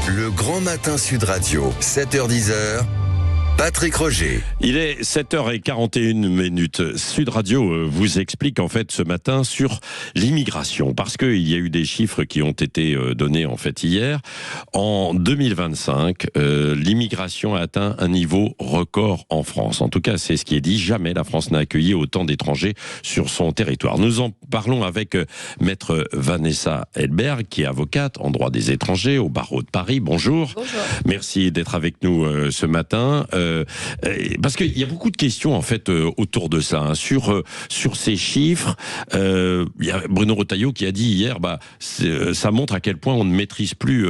Le Grand Matin Sud Radio, 7h-10h. Patrick Roger. Il est 7h41. Sud Radio vous explique en fait ce matin sur l'immigration, parce qu'il y a eu des chiffres qui ont été donnés en fait hier. En 2025, l'immigration a atteint un niveau record en France. En tout cas, c'est ce qui est dit. Jamais la France n'a accueilli autant d'étrangers sur son territoire. Nous en parlons avec maître Vanessa Elberg, qui est avocate en droit des étrangers au barreau de Paris. Bonjour. Bonjour. Merci d'être avec nous ce matin. Parce qu'il y a beaucoup de questions en fait autour de ça, hein, sur ces chiffres. Il y a Bruno Retailleau qui a dit hier, ça montre à quel point on ne maîtrise plus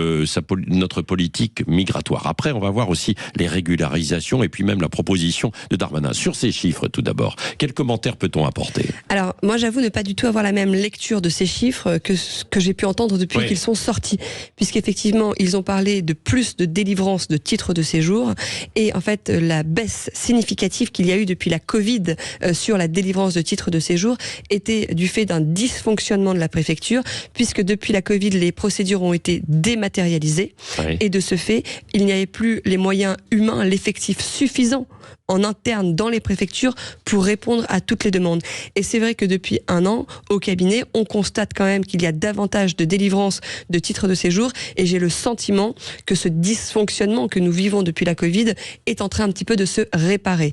notre politique migratoire. Après, on va voir aussi les régularisations et puis même la proposition de Darmanin. Sur ces chiffres, tout d'abord, quels commentaires peut-on apporter ? Alors, moi, j'avoue ne pas du tout avoir la même lecture de ces chiffres que ce que j'ai pu entendre depuis qu'ils sont sortis, puisqu'effectivement, ils ont parlé de plus de délivrance de titres de séjour, et en fait, la baisse significative qu'il y a eu depuis la Covid sur la délivrance de titres de séjour était du fait d'un dysfonctionnement de la préfecture, puisque depuis la Covid, les procédures ont été dématérialisées, et de ce fait, il n'y avait plus les moyens humains, l'effectif suffisant en interne dans les préfectures pour répondre à toutes les demandes. Et c'est vrai que depuis un an, au cabinet, on constate quand même qu'il y a davantage de délivrance de titres de séjour, et j'ai le sentiment que ce dysfonctionnement que nous vivons depuis la Covid est en train un petit peu de se réparer.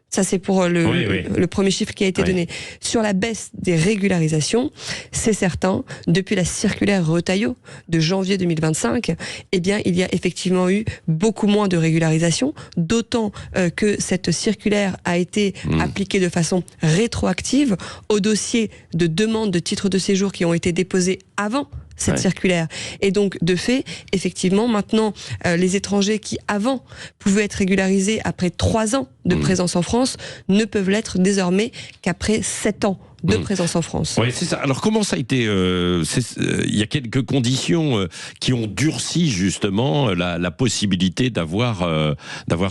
Ça, c'est pour le premier chiffre qui a été donné. Sur la baisse des régularisations, c'est certain, depuis la circulaire Retailleau de janvier 2025, eh bien, il y a effectivement eu beaucoup moins de régularisations, d'autant que cette circulaire a été appliquée de façon rétroactive aux dossiers de demande de titres de séjour qui ont été déposés avant cette circulaire. Et donc, de fait, effectivement, maintenant, les étrangers qui, avant, pouvaient être régularisés après 3 ans de présence en France, ne peuvent l'être désormais qu'après 7 ans de présence en France. Oui, c'est ça. Alors, comment ça a été il y a quelques conditions qui ont durci, justement, la possibilité d'avoir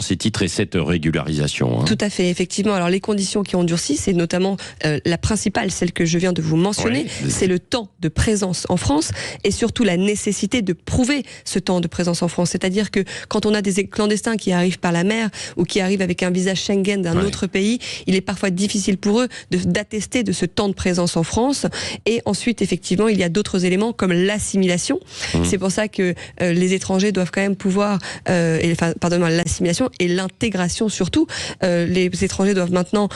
ces titres et cette régularisation. Hein. Tout à fait, effectivement. Alors, les conditions qui ont durci, c'est notamment la principale, celle que je viens de vous mentionner, c'est le temps de présence en France, et surtout la nécessité de prouver ce temps de présence en France. C'est-à-dire que quand on a des clandestins qui arrivent par la mer ou qui arrivent avec un visa Schengen d'un autre pays, il est parfois difficile pour eux d'attester de ce temps de présence en France. Et ensuite, effectivement, il y a d'autres éléments comme l'assimilation. C'est pour ça que les étrangers doivent quand même pouvoir, l'assimilation et l'intégration surtout. Les étrangers doivent maintenant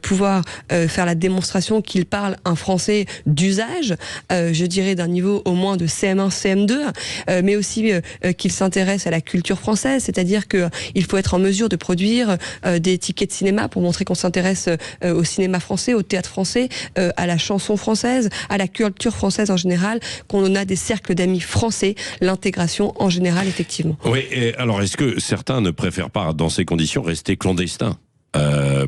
pouvoir faire la démonstration qu'ils parlent un français d'usage, je dirais d'un niveau au moins de CM1, CM2, mais aussi qu'ils s'intéressent à la culture française, c'est-à-dire qu'il faut être en mesure de produire des tickets de cinéma pour montrer qu'on s'intéresse au cinéma français, au théâtre français, à la chanson française, à la culture française en général, qu'on a des cercles d'amis français, l'intégration en général, effectivement. Oui, et alors est-ce que certains ne préfèrent pas, dans ces conditions, rester clandestins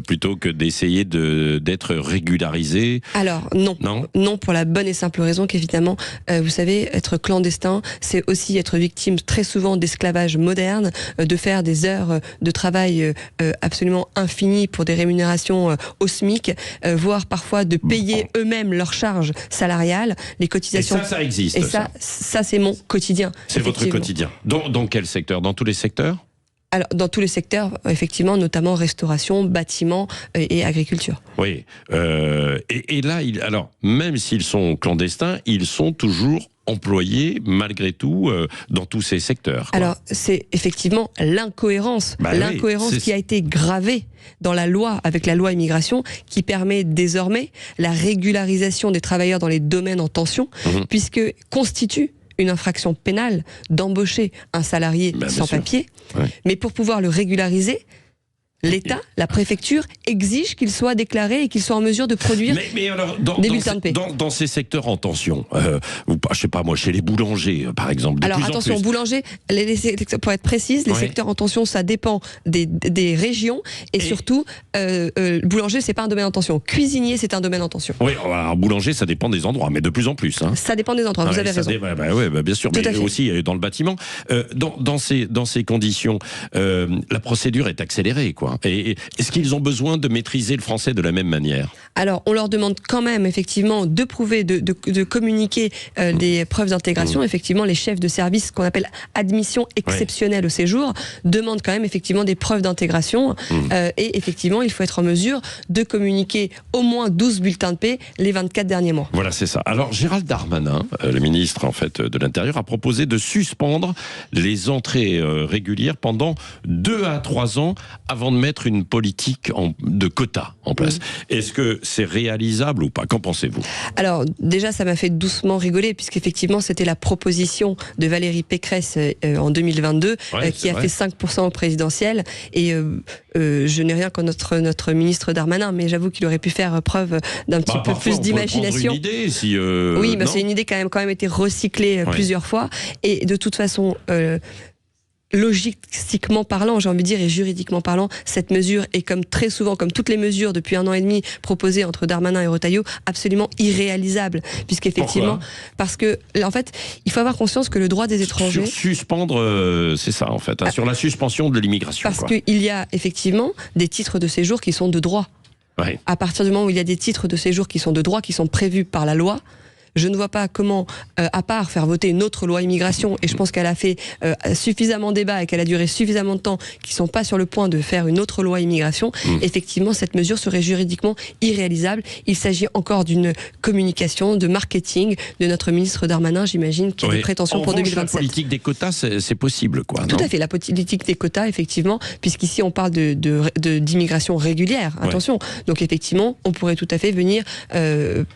plutôt que d'essayer d'être régularisé? Alors non, pour la bonne et simple raison qu'évidemment, vous savez, être clandestin, c'est aussi être victime très souvent d'esclavage moderne, de faire des heures de travail absolument infinies pour des rémunérations au SMIC, voire parfois de payer eux-mêmes leurs charges salariales, les cotisations. Et ça existe. Et ça c'est mon quotidien. C'est votre quotidien. Dans quel secteur? Dans tous les secteurs? Alors, dans tous les secteurs, effectivement, notamment restauration, bâtiment et agriculture. Oui. Et là, alors, même s'ils sont clandestins, ils sont toujours employés, malgré tout, dans tous ces secteurs. Alors, c'est effectivement l'incohérence. Qui a été gravée dans la loi, avec la loi immigration, qui permet désormais la régularisation des travailleurs dans les domaines en tension, puisque constitue une infraction pénale d'embaucher un salarié sans papier, mais pour pouvoir le régulariser, l'État, la préfecture, exige qu'il soit déclaré et qu'il soit en mesure de produire des bulletins de paie. Dans ces secteurs en tension, je sais pas moi, chez les boulangers par exemple. Alors attention, boulanger, pour être précise, les secteurs en tension, ça dépend des régions et surtout, boulanger, c'est pas un domaine en tension. Cuisinier, c'est un domaine en tension. Oui, alors boulanger, ça dépend des endroits, mais de plus en plus. Hein. Ça dépend des endroits, vous avez raison. Bien sûr, mais aussi dans le bâtiment. Dans ces conditions, la procédure est accélérée, quoi. quoi. Et est-ce qu'ils ont besoin de maîtriser le français de la même manière? Alors, on leur demande quand même, effectivement, de prouver, de communiquer des preuves d'intégration. Effectivement, les chefs de service, qu'on appelle admission exceptionnelle au séjour, demandent quand même, effectivement, des preuves d'intégration. Et effectivement, il faut être en mesure de communiquer au moins 12 bulletins de paix les 24 derniers mois. Voilà, c'est ça. Alors, Gérald Darmanin, le ministre, en fait, de l'Intérieur, a proposé de suspendre les entrées régulières pendant 2 à 3 ans avant de mettre une politique de quotas en place. Est-ce que c'est réalisable ou pas? Qu'en pensez-vous? Alors, déjà, ça m'a fait doucement rigoler, puisqu'effectivement, c'était la proposition de Valérie Pécresse en 2022, qui a fait 5% au présidentiel. Et je n'ai rien contre notre ministre Darmanin, mais j'avoue qu'il aurait pu faire preuve d'un petit peu plus d'imagination. Une idée, si oui, mais c'est une idée qui a quand même été recyclée plusieurs fois. Et de toute façon... logistiquement parlant, j'ai envie de dire, et juridiquement parlant, cette mesure est, comme très souvent, comme toutes les mesures depuis 1 an et demi proposées entre Darmanin et Retailleau, absolument irréalisable. Puisqu'effectivement, parce que, en fait, il faut avoir conscience que le droit des étrangers... Suspendre, c'est ça en fait, sur la suspension de l'immigration. Parce qu'il y a effectivement des titres de séjour qui sont de droit. À partir du moment où il y a des titres de séjour qui sont de droit, qui sont prévus par la loi, je ne vois pas comment, à part faire voter une autre loi immigration, et je pense qu'elle a fait suffisamment débat et qu'elle a duré suffisamment de temps, qui ne sont pas sur le point de faire une autre loi immigration, effectivement, cette mesure serait juridiquement irréalisable. Il s'agit encore d'une communication, de marketing de notre ministre Darmanin, j'imagine, qui a des prétentions pour 2027. La politique des quotas, c'est possible, quoi. Tout à fait, la politique des quotas, effectivement, puisqu'ici on parle d'immigration régulière, attention. Donc effectivement, on pourrait tout à fait venir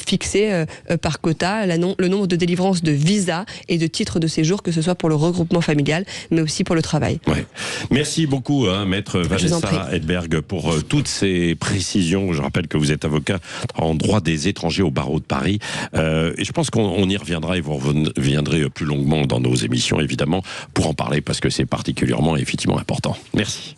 fixer par quota le nombre de délivrances de visas et de titres de séjour, que ce soit pour le regroupement familial, mais aussi pour le travail. Merci beaucoup, maître Vanessa Hedberg, pour toutes ces précisions. Je rappelle que vous êtes avocat en droit des étrangers au barreau de Paris. Et je pense qu'on y reviendra, et vous reviendrez plus longuement dans nos émissions, évidemment, pour en parler, parce que c'est particulièrement, effectivement, important. Merci.